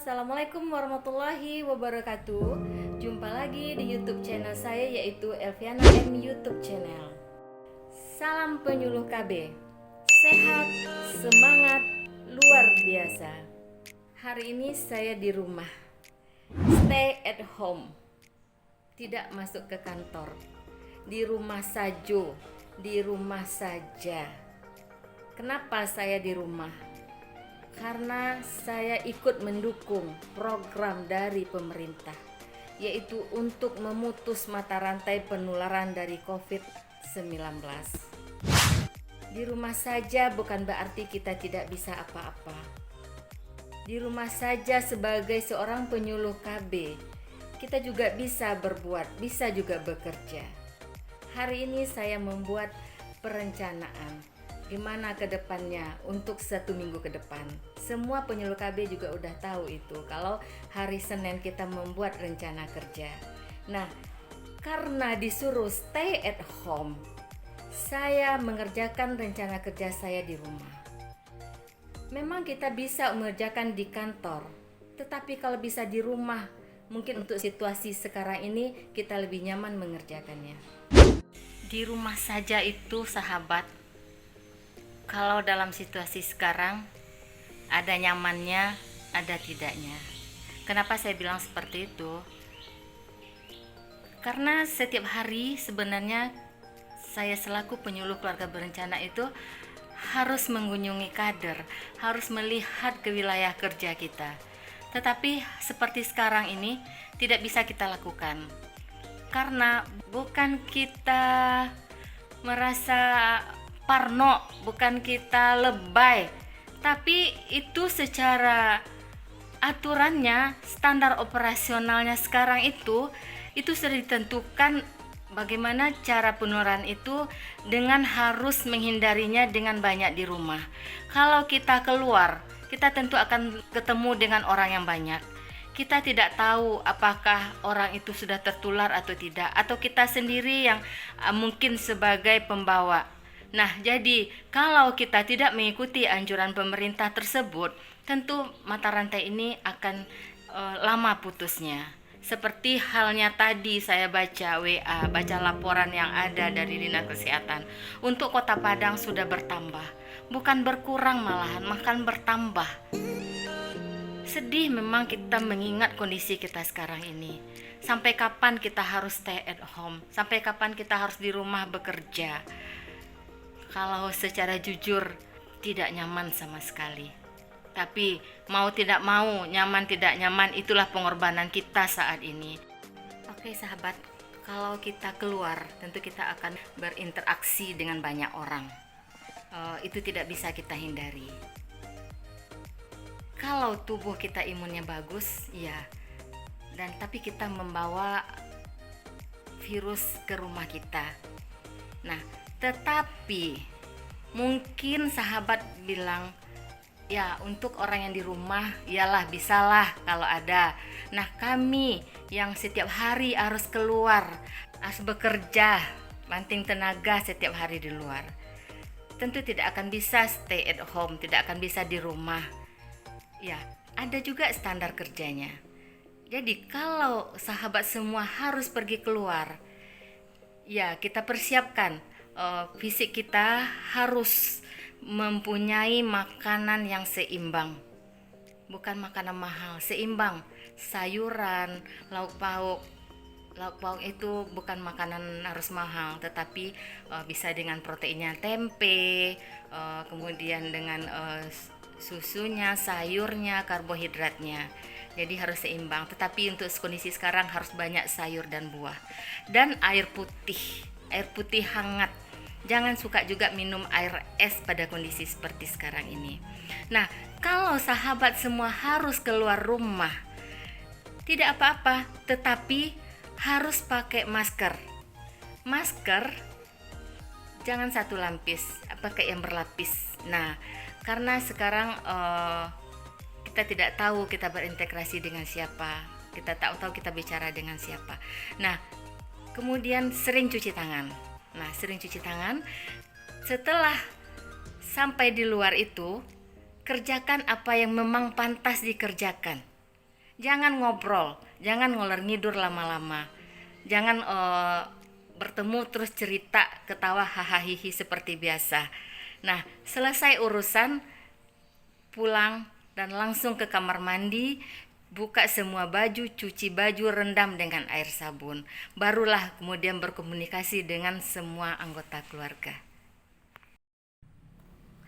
Assalamualaikum warahmatullahi wabarakatuh. Jumpa lagi di YouTube channel saya, yaitu Elviana M YouTube channel. Salam penyuluh KB. Sehat, semangat, luar biasa. Hari ini saya di rumah. Stay at home. Tidak masuk ke kantor. Di rumah saja, di rumah saja. Kenapa saya di rumah? Karena saya ikut mendukung program dari pemerintah, yaitu untuk memutus mata rantai penularan dari COVID-19. Di rumah saja bukan berarti kita tidak bisa apa-apa. Di rumah saja sebagai seorang penyuluh KB, kita juga bisa berbuat, bisa juga bekerja. Hari ini saya membuat perencanaan gimana ke depannya untuk 1 minggu ke depan. Semua penyuluh KB juga udah tahu itu, kalau hari Senin kita membuat rencana kerja. Nah, karena disuruh stay at home, saya mengerjakan rencana kerja saya di rumah. Memang kita bisa mengerjakan di kantor, tetapi kalau bisa di rumah, mungkin untuk situasi sekarang ini kita lebih nyaman mengerjakannya. Di rumah saja itu, sahabat, kalau dalam situasi sekarang ada nyamannya, ada tidaknya. Kenapa saya bilang seperti itu? Karena setiap hari sebenarnya saya selaku penyuluh keluarga berencana itu harus mengunjungi kader, harus melihat ke wilayah kerja kita. Tetapi seperti sekarang ini tidak bisa kita lakukan. Karena bukan kita merasa parno, bukan kita lebay, tapi itu secara aturannya, standar operasionalnya sekarang itu sudah ditentukan bagaimana cara penularan itu, dengan harus menghindarinya dengan banyak di rumah. Kalau kita keluar, kita tentu akan ketemu dengan orang yang banyak. Kita tidak tahu apakah orang itu sudah tertular atau tidak, atau kita sendiri yang mungkin sebagai pembawa. Nah, jadi kalau kita tidak mengikuti anjuran pemerintah tersebut, tentu mata rantai ini akan lama putusnya. Seperti halnya tadi saya baca WA, baca laporan yang ada dari Dinas Kesehatan. Untuk Kota Padang sudah bertambah, bukan berkurang malahan, bahkan bertambah. Sedih memang kita mengingat kondisi kita sekarang ini. Sampai kapan kita harus stay at home? Sampai kapan kita harus di rumah bekerja? Kalau secara jujur tidak nyaman sama sekali. Tapi mau tidak mau, nyaman tidak nyaman, itulah pengorbanan kita saat ini. Oke sahabat, kalau kita keluar tentu kita akan berinteraksi dengan banyak orang. Itu tidak bisa kita hindari. Kalau tubuh kita imunnya bagus, ya. Tapi kita membawa virus ke rumah kita. Nah, tetapi mungkin sahabat bilang, ya untuk orang yang di rumah iyalah bisalah kalau ada. Nah, kami yang setiap hari harus keluar, harus bekerja, banting tenaga setiap hari di luar, tentu tidak akan bisa stay at home, tidak akan bisa di rumah. Ya, ada juga standar kerjanya. Jadi kalau sahabat semua harus pergi keluar, ya kita persiapkan fisik kita harus mempunyai makanan yang seimbang. Bukan makanan mahal, seimbang. Sayuran, lauk pauk. Lauk pauk itu bukan makanan harus mahal, tetapi bisa dengan proteinnya, tempe, kemudian dengan susunya, sayurnya, karbohidratnya. Jadi harus seimbang. Tetapi untuk kondisi sekarang harus banyak sayur dan buah. Dan air putih hangat. Jangan suka juga minum air es pada kondisi seperti sekarang ini. Nah, kalau sahabat semua harus keluar rumah, tidak apa-apa, tetapi harus pakai masker. Masker jangan satu lapis, pakai yang berlapis. Nah, karena sekarang kita tidak tahu kita berintegrasi dengan siapa, kita tak tahu kita bicara dengan siapa. Nah, kemudian sering cuci tangan. Setelah sampai di luar itu, kerjakan apa yang memang pantas dikerjakan. Jangan ngobrol, jangan ngolor ngidur lama-lama. Jangan bertemu terus cerita, ketawa hahaha seperti biasa. Nah, selesai urusan, pulang dan langsung ke kamar mandi, buka semua baju, cuci baju, rendam dengan air sabun. Barulah kemudian berkomunikasi dengan semua anggota keluarga.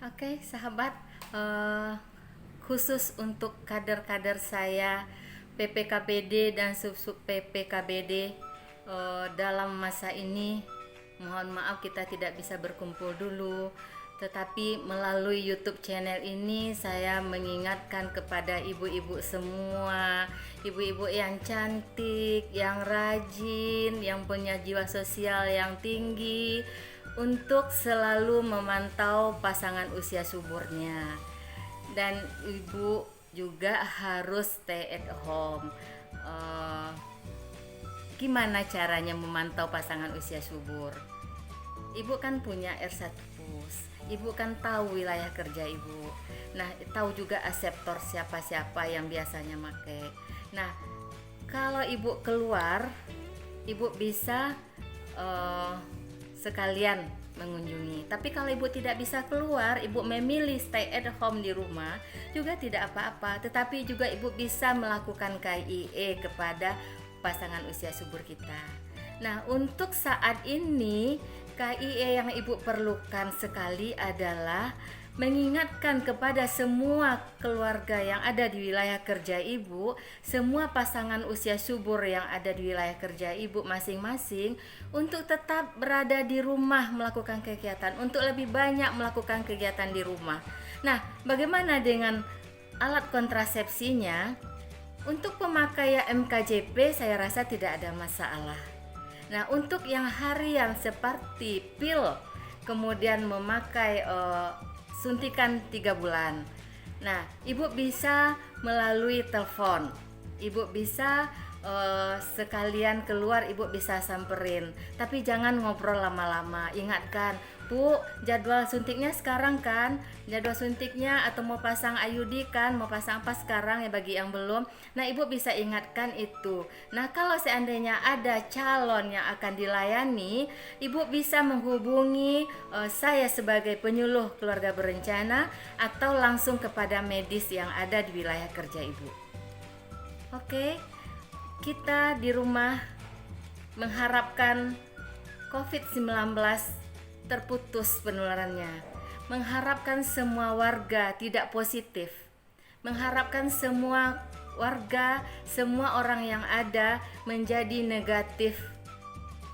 Oke, sahabat, khusus untuk kader-kader saya PPKBD dan sub-sub PPKBD, dalam masa ini mohon maaf kita tidak bisa berkumpul dulu, tetapi melalui YouTube channel ini saya mengingatkan kepada ibu-ibu semua, ibu-ibu yang cantik, yang rajin, yang punya jiwa sosial yang tinggi, untuk selalu memantau pasangan usia suburnya. Dan ibu juga harus stay at home. Gimana caranya memantau pasangan usia subur? Ibu kan punya R1 Pus, ibu kan tahu wilayah kerja ibu. Nah, tahu juga aseptor siapa-siapa yang biasanya pakai. Nah, kalau ibu keluar, ibu bisa sekalian mengunjungi. Tapi kalau ibu tidak bisa keluar, ibu memilih stay at home di rumah, juga tidak apa-apa. Tetapi juga ibu bisa melakukan KIE kepada pasangan usia subur kita. Nah, untuk saat ini KIE yang ibu perlukan sekali adalah mengingatkan kepada semua keluarga yang ada di wilayah kerja ibu, semua pasangan usia subur yang ada di wilayah kerja ibu masing-masing, untuk tetap berada di rumah melakukan kegiatan, untuk lebih banyak melakukan kegiatan di rumah. Nah, bagaimana dengan alat kontrasepsinya? Untuk pemakaian MKJP saya rasa tidak ada masalah. Nah, untuk yang harian seperti pil, kemudian memakai suntikan 3 bulan. Nah, ibu bisa melalui telepon. Ibu bisa sekalian keluar, ibu bisa samperin. Tapi jangan ngobrol lama-lama. Ingatkan, Bu, jadwal suntiknya sekarang kan? Jadwal suntiknya atau mau pasang IUD kan? Mau pasang apa sekarang ya bagi yang belum? Nah, ibu bisa ingatkan itu. Nah, kalau seandainya ada calon yang akan dilayani, ibu bisa menghubungi saya sebagai penyuluh keluarga berencana atau langsung kepada medis yang ada di wilayah kerja ibu. Oke, kita di rumah mengharapkan COVID-19 terputus penularannya, mengharapkan semua warga tidak positif, mengharapkan semua warga, semua orang yang ada menjadi negatif.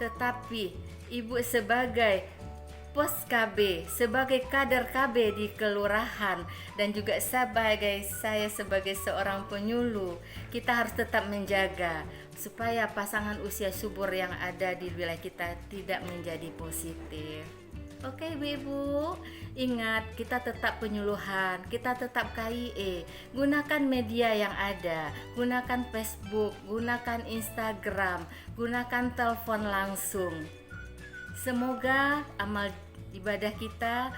Tetapi ibu sebagai pos KB, sebagai kader KB di kelurahan, dan juga saya sebagai seorang penyuluh, kita harus tetap menjaga supaya pasangan usia subur yang ada di wilayah kita tidak menjadi positif. Oke ibu-ibu, ingat kita tetap penyuluhan, kita tetap KIE, gunakan media yang ada, gunakan Facebook, gunakan Instagram, gunakan telepon langsung. Semoga amal ibadah kita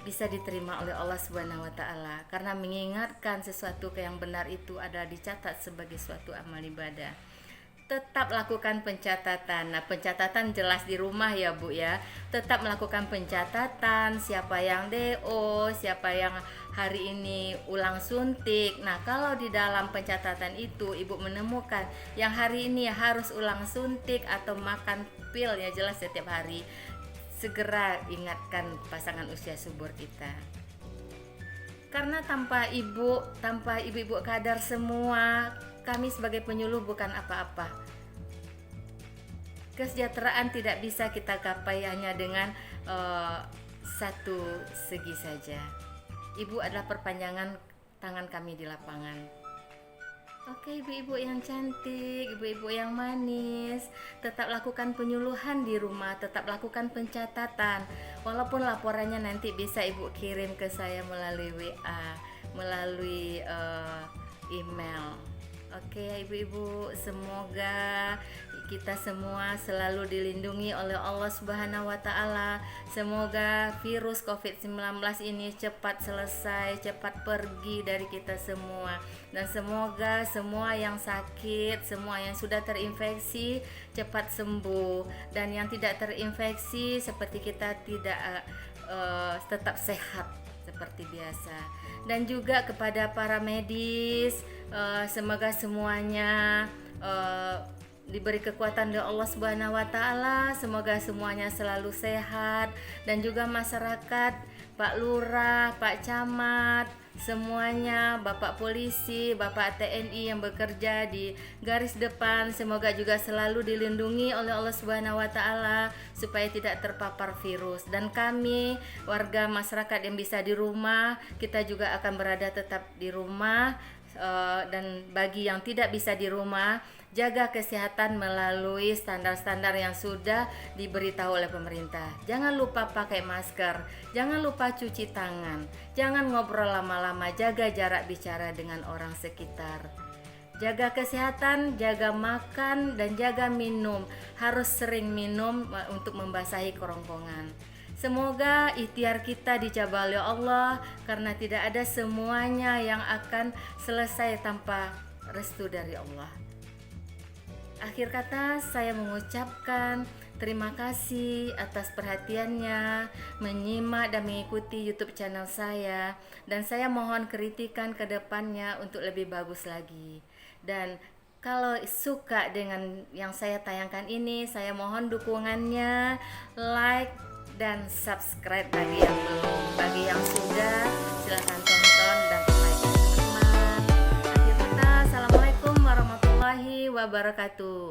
bisa diterima oleh Allah Subhanahu wa taala, karena mengingatkan sesuatu yang benar itu adalah dicatat sebagai suatu amal ibadah. Tetap lakukan pencatatan. Nah, pencatatan jelas di rumah ya Bu ya. Tetap melakukan pencatatan siapa yang DO, siapa yang hari ini ulang suntik. Nah, kalau di dalam pencatatan itu Ibu menemukan yang hari ini harus ulang suntik atau makan pil ya jelas setiap hari, segera ingatkan pasangan usia subur kita. Karena tanpa ibu-ibu kadar semua, kami sebagai penyuluh bukan apa-apa. Kesejahteraan tidak bisa kita gapai hanya dengan satu segi saja. Ibu adalah perpanjangan tangan kami di lapangan. Oke, ibu-ibu yang cantik, ibu-ibu yang manis, tetap lakukan penyuluhan di rumah, tetap lakukan pencatatan. Walaupun laporannya nanti bisa ibu kirim ke saya melalui WA, melalui email. Oke, ibu-ibu, semoga kita semua selalu dilindungi oleh Allah Subhanahu wa taala. Semoga virus COVID-19 ini cepat selesai, cepat pergi dari kita semua. Dan semoga semua yang sakit, semua yang sudah terinfeksi cepat sembuh, dan yang tidak terinfeksi seperti kita tetap sehat seperti biasa. Dan juga kepada para medis, semoga semuanya diberi kekuatan dari Allah Subhanahu wa taala, semoga semuanya selalu sehat, dan juga masyarakat, Pak Lurah, Pak Camat, semuanya, Bapak Polisi, Bapak TNI yang bekerja di garis depan, semoga juga selalu dilindungi oleh Allah Subhanahu wa taala supaya tidak terpapar virus. Dan kami warga masyarakat yang bisa di rumah, kita juga akan berada tetap di rumah. Dan bagi yang tidak bisa di rumah, jaga kesehatan melalui standar-standar yang sudah diberitahu oleh pemerintah. Jangan lupa pakai masker, jangan lupa cuci tangan, jangan ngobrol lama-lama, jaga jarak bicara dengan orang sekitar. Jaga kesehatan, jaga makan, dan jaga minum. Harus sering minum untuk membasahi kerongkongan. Semoga ikhtiar kita dijaga oleh Allah, karena tidak ada semuanya yang akan selesai tanpa restu dari Allah. Akhir kata, saya mengucapkan terima kasih atas perhatiannya menyimak dan mengikuti YouTube channel saya, dan saya mohon kritikan ke depannya untuk lebih bagus lagi. Dan kalau suka dengan yang saya tayangkan ini, saya mohon dukungannya, like dan subscribe bagi yang belum. Bagi yang sudah, silahkan tonton dan like teman-teman. Akhir kata, assalamualaikum warahmatullahi wabarakatuh.